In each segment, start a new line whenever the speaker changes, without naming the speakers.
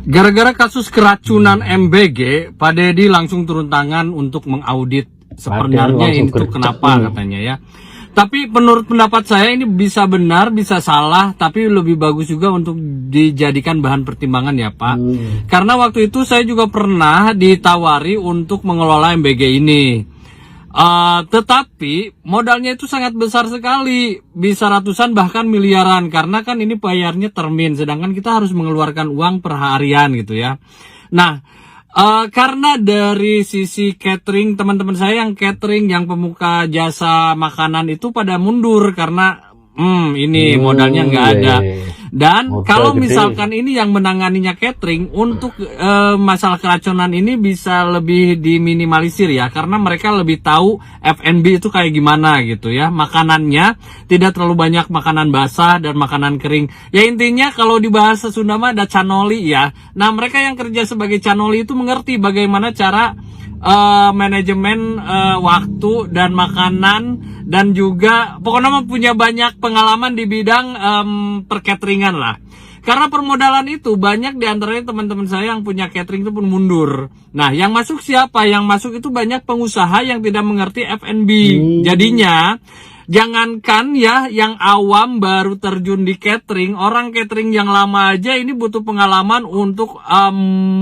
Gara-gara kasus keracunan MBG, Pak Deddy langsung turun tangan untuk mengaudit sebenarnya ini tuh kenapa katanya ya. Tapi menurut pendapat saya ini bisa benar, bisa salah, tapi lebih bagus juga untuk dijadikan bahan pertimbangan ya Pak. Karena waktu itu saya juga pernah ditawari untuk mengelola MBG ini. Tetapi modalnya itu sangat besar sekali, bisa ratusan bahkan miliaran, karena kan ini bayarnya termin, sedangkan kita harus mengeluarkan uang per harian gitu ya. Nah, karena dari sisi catering, teman-teman saya yang catering, yang pemuka jasa makanan itu pada mundur karena ini modalnya nggak ada. Dan kalau misalkan ini yang menanganinya catering, untuk masalah keracunan ini bisa lebih diminimalisir ya, karena mereka lebih tahu F&B itu kayak gimana gitu ya. Makanannya tidak terlalu banyak makanan basah dan makanan kering. Ya intinya kalau di bahasa Sunda mah ada canoli ya. Nah mereka yang kerja sebagai canoli itu mengerti bagaimana cara manajemen waktu dan makanan, dan juga pokoknya punya banyak pengalaman di bidang percateringan lah. Karena permodalan itu banyak diantaranya teman-teman saya yang punya catering itu pun mundur. Nah yang masuk siapa? Yang masuk itu banyak pengusaha yang tidak mengerti F&B. Jadinya jangankan ya yang awam baru terjun di catering, orang catering yang lama aja ini butuh pengalaman untuk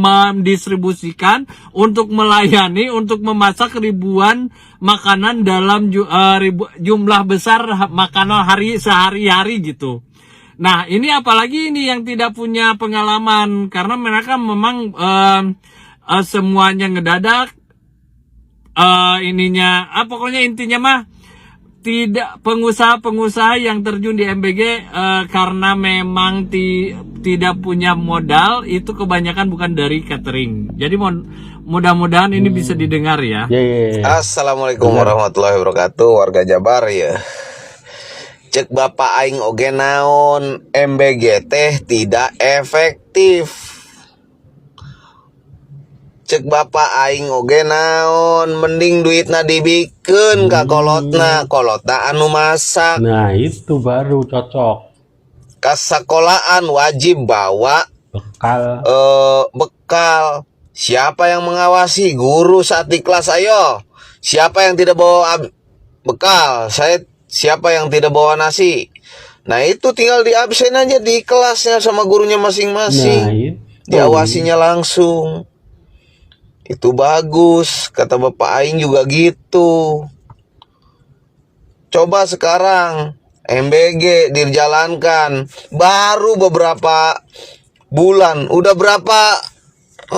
mendistribusikan, untuk melayani, untuk memasak ribuan makanan dalam jumlah besar makanan sehari-hari gitu. Nah ini apalagi ini yang tidak punya pengalaman, karena mereka memang semuanya ngedadak, pokoknya intinya mah tidak, pengusaha-pengusaha yang terjun di MBG karena memang tidak punya modal, itu kebanyakan bukan dari catering. Jadi mudah-mudahan ini bisa didengar ya.
Assalamualaikum warahmatullahi wabarakatuh, warga Jabar ya. Cek Bapak aing oge naon, MBG teh tidak efektif. Cek Bapak aing oge naon, mending duitna dibikeun ka kolotna anu masak.
Nah itu baru cocok.
Ka sekolahan wajib bawa bekal. Siapa yang mengawasi? Guru saat di kelas, ayo. Siapa yang tidak bawa bekal? Siapa yang tidak bawa nasi? Nah itu tinggal di absen aja di kelasnya sama gurunya masing-masing. Nah, diawasinya langsung. Itu bagus, kata Bapak aing juga gitu. Coba sekarang MBG dijalankan baru beberapa bulan, udah berapa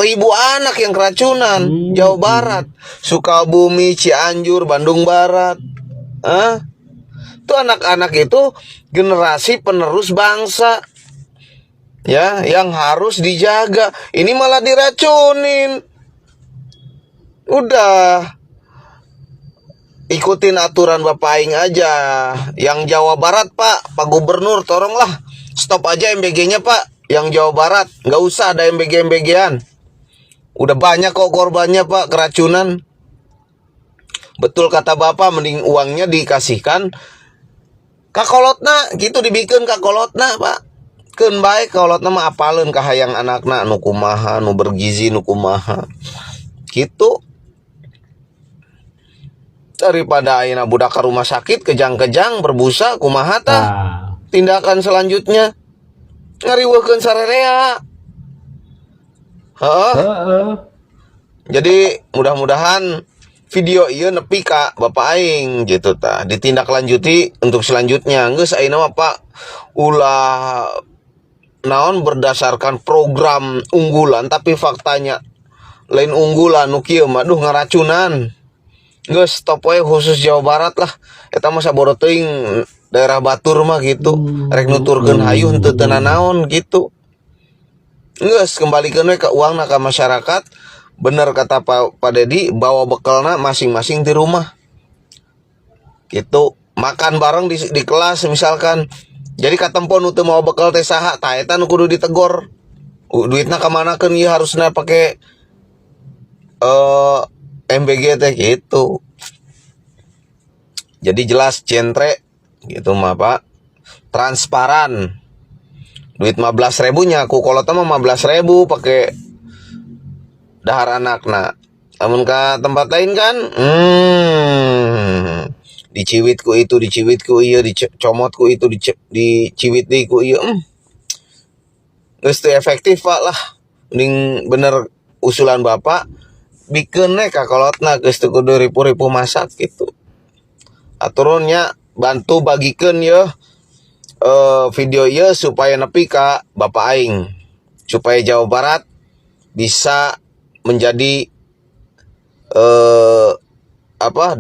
ribu anak yang keracunan. Jawa Barat, Sukabumi, Cianjur, Bandung Barat. Itu anak-anak itu generasi penerus bangsa ya, yang harus dijaga. Ini malah diracunin. Udah ikutin aturan Bapak aing aja. Yang Jawa Barat Pak Gubernur, tolonglah stop aja MBG-nya Pak. Yang Jawa Barat nggak usah ada MBG-MBG-an. Udah banyak kok korbannya Pak keracunan. Betul kata Bapak, mending uangnya dikasihkan kakolotna gitu, dibikin kakolotna Pak. Keun baik kolotna mah apaleun ka hayang anakna nu kumaha, nu bergizi nu kumaha. Gitu. Daripada ayeuna budak ka rumah sakit kejang-kejang berbusa kumaha tah. Tindakan selanjutnya ngariweuhkeun sarerea. Jadi mudah-mudahan video ieu nepi ka Bapak aing gitu tah, ditindaklanjuti untuk selanjutnya. Geus ayeuna mah Pak ulah naon berdasarkan program unggulan, tapi faktanya lain unggulan nu kieu mah ngaracunan. Geus stop we khusus Jawa Barat lah. Eta mah saboro teuing daerah Batur mah gitu. Rek nuturkeun hayu henteu teu nanaon gitu. Geus kembalikeun we ka uangna ka masyarakat. Bener kata Pak Deddy, bawa bekalna masing-masing di rumah. Gitu. Makan bareng di kelas misalkan. Jadi katempo nu teu mau bekal teh saha, tah eta nu kudu ditegor. Duitna ka manakeun ieu harusna pake MBG teh gitu. Jadi jelas centre gitu mah Pak. Transparan. Duit 15.000-nya ku kolot mah 15.000 pakai dahar anak nak. Namun ke tempat lain kan diciwitku itu, diciwitku iya, dicomotku itu, diciwit ku iya. Geus teu efektif Pak lah. Mending bener usulan Bapak bikin ka kolotna geus teu kudu ripu-ripu masak gitu. Aturunnya bantu bagikeun ya video ieu supaya nepi ka Bapak aing. Supaya Jawa Barat bisa menjadi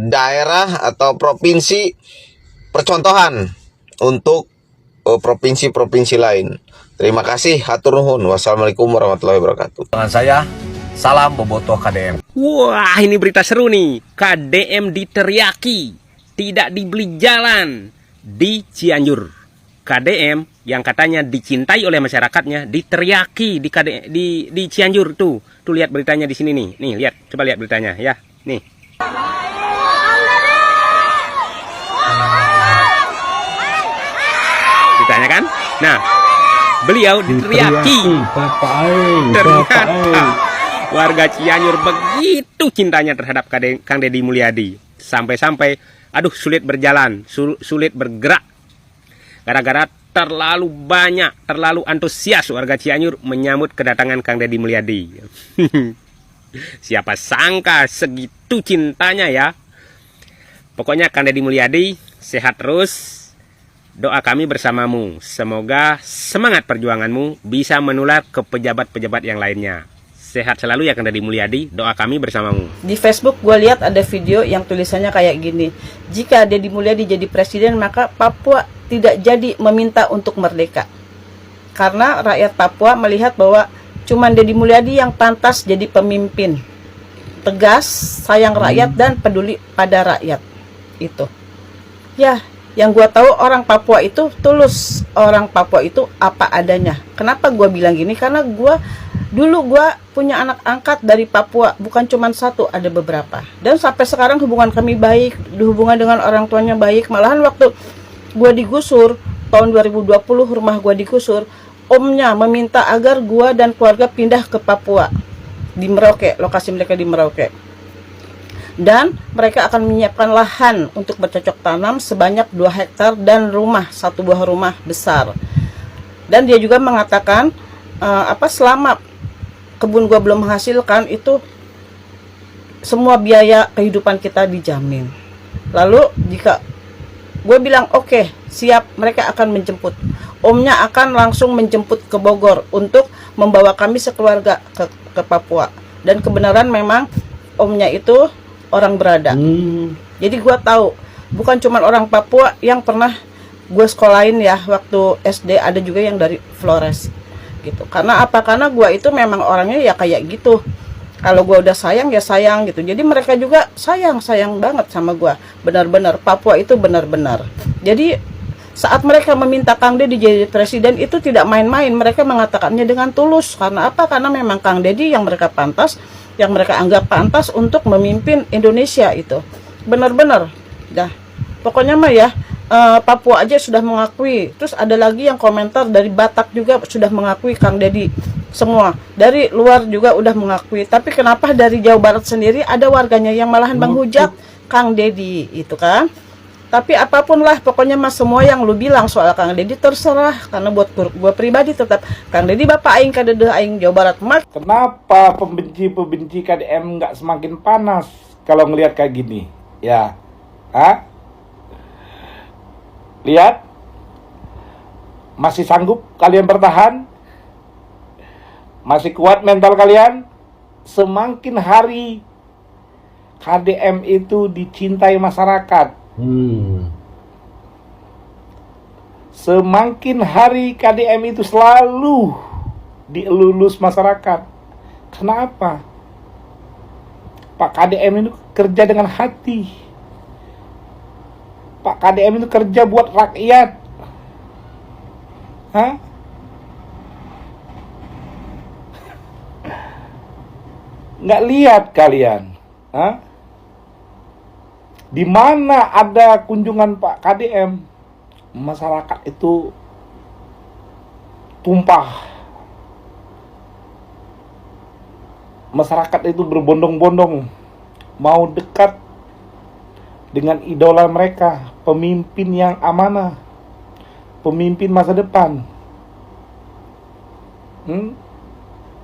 daerah atau provinsi percontohan untuk provinsi-provinsi lain. Terima kasih, hatur nuhun. Wassalamualaikum warahmatullahi wabarakatuh.
Dengan saya, salam bobotoh KDM.
Wah, ini berita seru nih. KDM diteriaki, tidak dibeli jalan di Cianjur. KDM yang katanya dicintai oleh masyarakatnya diteriaki di Cianjur tuh. Tuh lihat beritanya di sini nih. Nih, lihat. Coba lihat beritanya ya. Nih. Beritanya kan? Nah, beliau diteriaki.
Bapak aing,
Ternyata warga Cianjur begitu cintanya terhadap Kang Deddy Mulyadi. Sampai-sampai, aduh sulit berjalan, sulit bergerak. Gara-gara terlalu banyak, terlalu antusias warga Cianjur menyambut kedatangan Kang Deddy Mulyadi. Siapa sangka segitu cintanya ya. Pokoknya Kang Deddy Mulyadi sehat terus. Doa kami bersamamu. Semoga semangat perjuanganmu bisa menular ke pejabat-pejabat yang lainnya. Sehat selalu ya Kang Deddy Mulyadi. Doa kami bersamamu.
Di Facebook gue lihat ada video yang tulisannya kayak gini. Jika Deddy Mulyadi jadi presiden, maka Papua tidak jadi meminta untuk merdeka. Karena rakyat Papua melihat bahwa cuman Deddy Mulyadi yang pantas jadi pemimpin. Tegas, sayang rakyat, dan peduli pada rakyat. Itu. Ya, yang gue tahu orang Papua itu tulus. Orang Papua itu apa adanya. Kenapa gue bilang gini? Karena dulu gue punya anak angkat dari Papua, bukan cuma satu, ada beberapa. Dan sampai sekarang hubungan kami baik, hubungan dengan orang tuanya baik. Malahan waktu gue digusur, tahun 2020 rumah gue digusur, omnya meminta agar gue dan keluarga pindah ke Papua, di Merauke, lokasi mereka di Merauke. Dan mereka akan menyiapkan lahan untuk bercocok tanam sebanyak 2 hektar dan satu buah rumah besar. Dan dia juga mengatakan, selama kebun gua belum menghasilkan itu semua biaya kehidupan kita dijamin. Lalu jika gue bilang oke, siap, mereka akan menjemput. Omnya akan langsung menjemput ke Bogor untuk membawa kami sekeluarga ke Papua. Dan kebenaran memang omnya itu orang berada. Jadi gue tahu bukan cuma orang Papua yang pernah gue sekolahin ya waktu SD, ada juga yang dari Flores. Gitu. Karena apa? Karena gue itu memang orangnya ya kayak gitu. Kalau gue udah sayang ya sayang gitu. Jadi mereka juga sayang banget sama gue. Benar-benar Papua itu benar-benar. Jadi saat mereka meminta Kang Deddy jadi presiden itu tidak main-main. Mereka mengatakannya dengan tulus. Karena apa? Karena memang Kang Deddy yang mereka anggap pantas untuk memimpin Indonesia itu. Benar-benar. Dah. Pokoknya mah ya. Papua aja sudah mengakui. Terus ada lagi yang komentar dari Batak juga sudah mengakui Kang Deddy. Semua dari luar juga udah mengakui. Tapi kenapa dari Jawa Barat sendiri ada warganya yang malahan menghujat Kang Deddy itu kan? Tapi apapun lah, pokoknya mas semua yang lu bilang soal Kang Deddy terserah. Karena buat gue pribadi tetap Kang Deddy bapak aing kadede aing Jawa Barat mak.
Kenapa pembenci KDM nggak semakin panas kalau ngelihat kayak gini? Ya, lihat, masih sanggup kalian bertahan? Masih kuat mental kalian? Semakin hari KDM itu dicintai masyarakat. Semakin hari KDM itu selalu dielulus masyarakat. Kenapa? Pak KDM itu kerja dengan hati. Pak KDM itu kerja buat rakyat. Nggak lihat kalian? Di mana ada kunjungan Pak KDM, masyarakat itu tumpah. Masyarakat itu berbondong-bondong mau dekat dengan idola mereka, pemimpin yang amanah, pemimpin masa depan.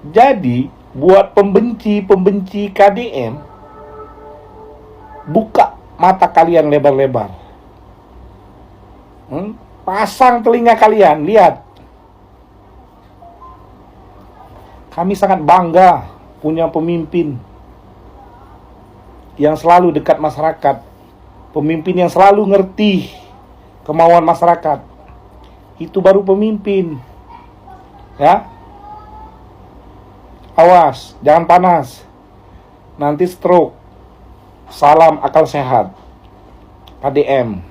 Jadi buat pembenci KDM, buka mata kalian lebar-lebar. Pasang telinga kalian, lihat. Kami sangat bangga punya pemimpin yang selalu dekat masyarakat, pemimpin yang selalu ngerti kemauan masyarakat. Itu baru pemimpin. Ya. Awas, jangan panas. Nanti stroke. Salam akal sehat. KDM.